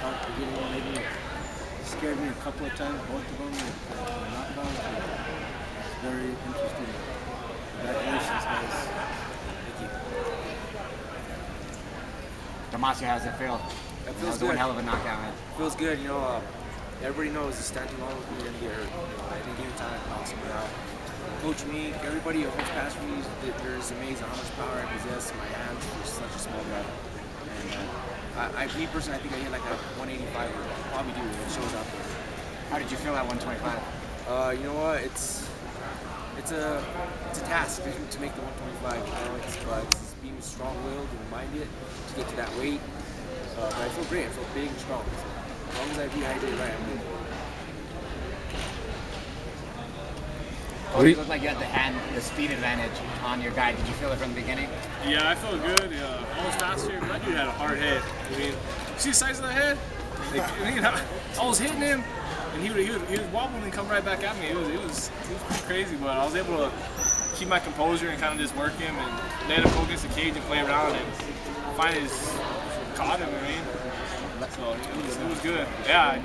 thought the beginning maybe scared me a couple of times, both of them with knockdowns. It's very interesting. Congratulations, guys. Thank you. Damacio, how's it feel? It feels good. One hell of a knockdown, man. Feels good, you know. Everybody knows he's standing along with me and get hurt. I think anytime I can knock someone out. Coach me, everybody who holds past me, they're just amazing how much power I possess in my hands for such a small guy. And me personally, I think I hit like a 185 or probably do. It shows up there. How did you feel at 125? You know what? It's a task to make the 125. You know, it's being strong-willed and minded to get to that weight. But I feel great. I feel big and strong. So as long as I dehydrate right, I'm good. Cody, looked like you had the speed advantage on your guy. Did you feel it from the beginning? Yeah, I felt good. Almost faster. That dude had a hard head. I mean, see the size of the head? Like, I mean, I was hitting him, and he was wobbling and come right back at me. It was pretty crazy, but I was able to keep my composure and kind of just work him and let him go against the cage and play around and finally just caught him. I mean, so it was good. Yeah,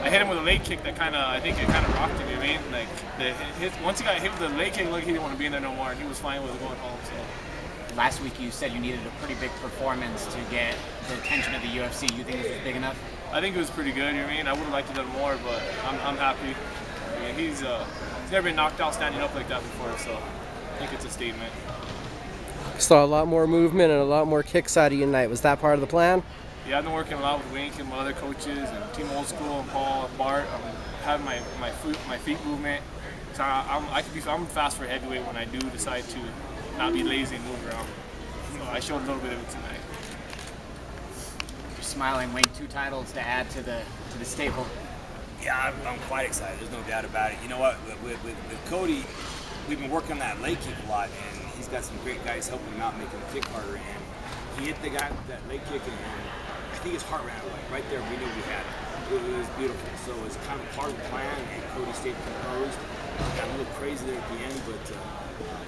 I hit him with a leg kick that I think it kind of rocked him. I mean, like once he got hit with the leg kick, look, he didn't want to be in there no more, and he was fine with it going home. So. Last week you said you needed a pretty big performance to get the attention of the UFC. You think this was big enough? I think it was pretty good. You know what I mean? I would have liked to have done more, but I'm happy. I mean, he's never been knocked out standing up like that before, so I think it's a statement. Saw a lot more movement and a lot more kicks out of you tonight. Was that part of the plan? Yeah, I've been working a lot with Wink and my other coaches and Team Old School and Paul and Bart. I'm having my feet movement. So I'm fast for heavyweight when I do decide to not be lazy and move around. So I showed a little bit of it tonight. You're smiling, Wink. 2 titles to add to the stable. Yeah, I'm quite excited. There's no doubt about it. You know what? With Cody, we've been working on that leg kick a lot, and he's got some great guys helping him out, making him kick harder. And he hit the guy with that leg kick, and I think his heart ran away. Right there, we knew we had it. It was beautiful. So it's kind of part of the plan, and Cody stayed composed. Got a little crazy there at the end, but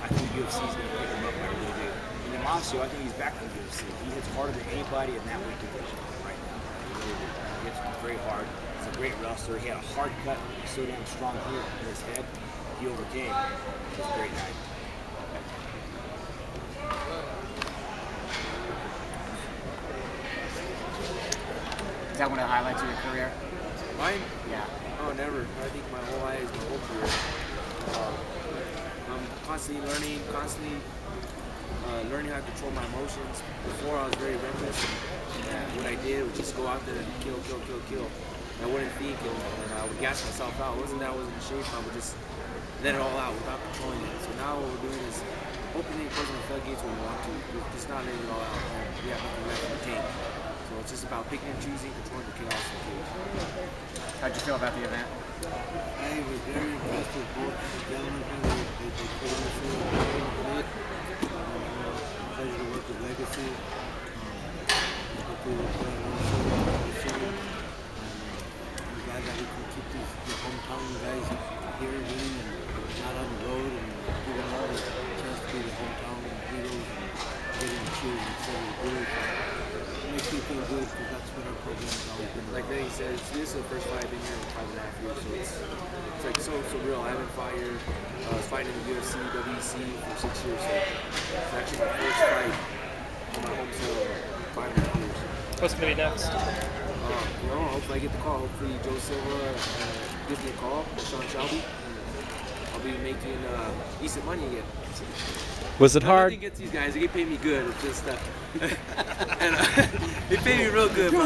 I think the UFC is going to pick him up. I really do. And Damacio, I think he's back in the UFC. He hits harder than anybody in that weight division right now. He really did. He hits very hard. He's a great wrestler. He had a hard cut. He's so damn strong here in his head. He overcame. It was a great night. Is that one of the highlights of your career? Mine? Yeah. Oh, never. I think my whole life is my whole career. I'm constantly learning, learning how to control my emotions. Before, I was very reckless, and what I did was just go out there and kill. I wouldn't think, and I would gas myself out. It wasn't that I wasn't in shape, I would just let it all out without controlling it. So now what we're doing is opening and closing the floodgates when we want to. We're just not letting it all out. And we have nothing left in the tank. So it's just about picking and choosing, controlling the chaos in the cage. How'd you feel about the event? I was very impressed with both gentlemen. They put on the field very good. Pleasure to work with Legacy. Hopefully we'll put on the show. I'm glad that we can keep the hometown guys here winning and not on the road and giving them a chance to be the hometown heroes and getting the cheers instead of the booze. It makes me feel good because that's what our program's always been. Like Lenny said, this is the first fight I've been here in 5.5 years, so it's like so surreal. I haven't fought here. I was fighting in the UFC, WEC for 6 years, so it's actually my first fight in my home soil in 5.5 years. What's going to be next? You know, hopefully I get the call. Hopefully Joe Silva gives me a call, Sean Shelby, and I'll be making decent money again. Was it hard? Nothing against these guys. They get paid me good. It's just and they pay me real good. But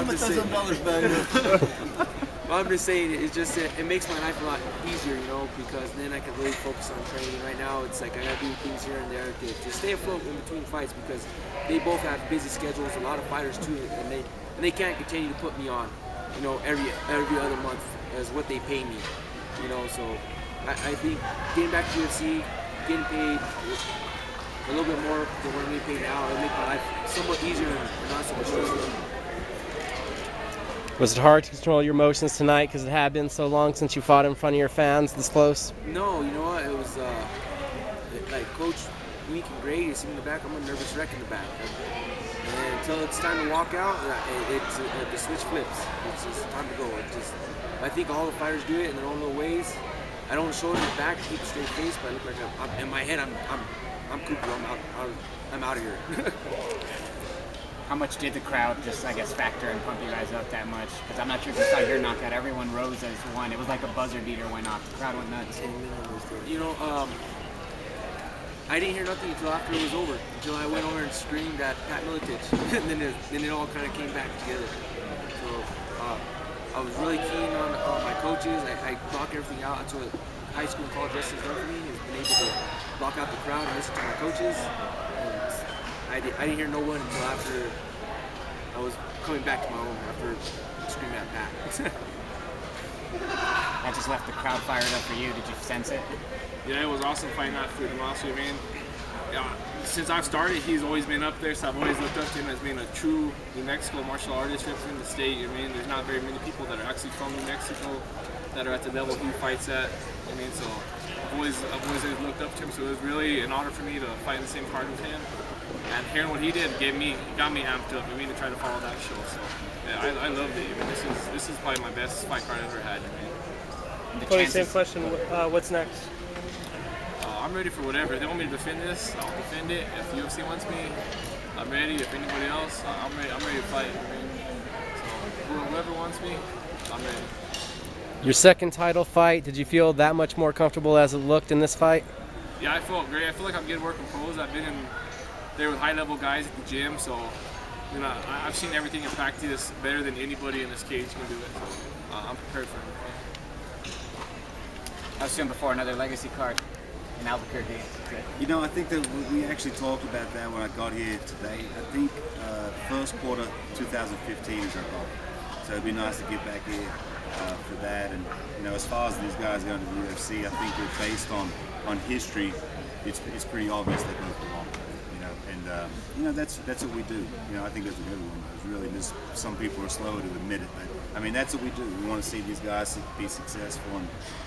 I'm just saying, it's just it makes my life a lot easier, you know, because then I can really focus on training. Right now, it's like I gotta do things here and there to stay afloat in between fights because they both have busy schedules. A lot of fighters too, and they can't continue to put me on, you know, every other month as what they pay me, you know. So I think getting back to UFC, getting paid a little bit more than what I'm getting paid now, it'll make my life somewhat easier and not so much stressful. Was it hard to control your emotions tonight because it had been so long since you fought in front of your fans this close? No, you know what? It was like Coach Wink and Gray, you see me in the back, I'm a nervous wreck in the back. And until it's time to walk out, the switch flips. It's just time to go. I think all the fighters do it in their own little ways. I don't show it in the back, keep a straight face, but I look like in my head, I'm Cooper. I'm out of here. How much did the crowd just, I guess, factor and pump you guys up that much? Because I'm not sure if you saw your knockout. Everyone rose as one. It was like a buzzer beater went off. The crowd went nuts. You know, I didn't hear nothing until after it was over. Until I went over and screamed at Pat Miletich, and then it all kind of came back together. So I was really keen on my coaches. I block everything out. That's what high school and college wrestling's done for me. Has been able to block out the crowd and listen to my coaches. And I didn't hear no one until after I was coming back to my own after screaming at Pat. That just left the crowd fired up for you. Did you sense it? Yeah, it was awesome fighting after Damacio, man. Yeah, since I've started, he's always been up there, so I've always looked up to him as being a true New Mexico martial artist representing the state. I mean, there's not very many people that are actually from New Mexico that are at the level he fights at. I mean, so I've always looked up to him. So it was really an honor for me to fight in the same card with him. And hearing what he did got me amped up. I mean, to try to follow that show. So yeah, I loved it. I mean, this is probably my best fight card I've ever had. I mean, Cody, same question. What's next? I'm ready for whatever. If they want me to defend this, I'll defend it. If the UFC wants me, I'm ready. If anybody else, I'm ready to fight. I mean, so whoever wants me, I'm ready. Your second title fight, did you feel that much more comfortable as it looked in this fight? Yeah, I felt great. I feel like I'm getting more composed. I've been in there with high-level guys at the gym, so you know, I've seen everything in practice better than anybody in this cage can do it. So I'm prepared for it. How soon before another legacy card in Albuquerque? You know, I think that we actually talked about that when I got here today. I think first quarter 2015 is our goal. So it'd be nice to get back here for that. And you know, as far as these guys going to the UFC, I think that based on history, it's pretty obvious they both belong. You know, that's what we do. You know, I think that's what everyone does. Really, just some people are slow to admit it, but I mean, that's what we do. We want to see these guys be successful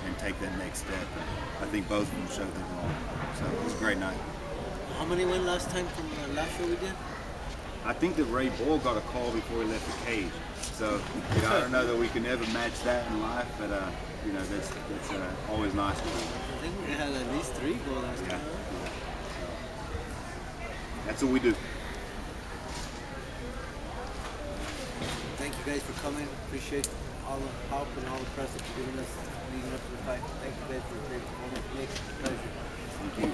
and take that next step. And I think both of them showed they belong. So it was a great night. How many went last time from the last show we did? I think that Ray Ball got a call before he left the cage. So you know, I don't know that we can ever match that in life, but you know, that's always nice to do. I think we had at least 3 go last time. That's what we do. Thank you guys for coming. Appreciate all the help and all the press that you're giving us leading up to the fight. Thank you guys for a great performance. Nick, pleasure. Thank you.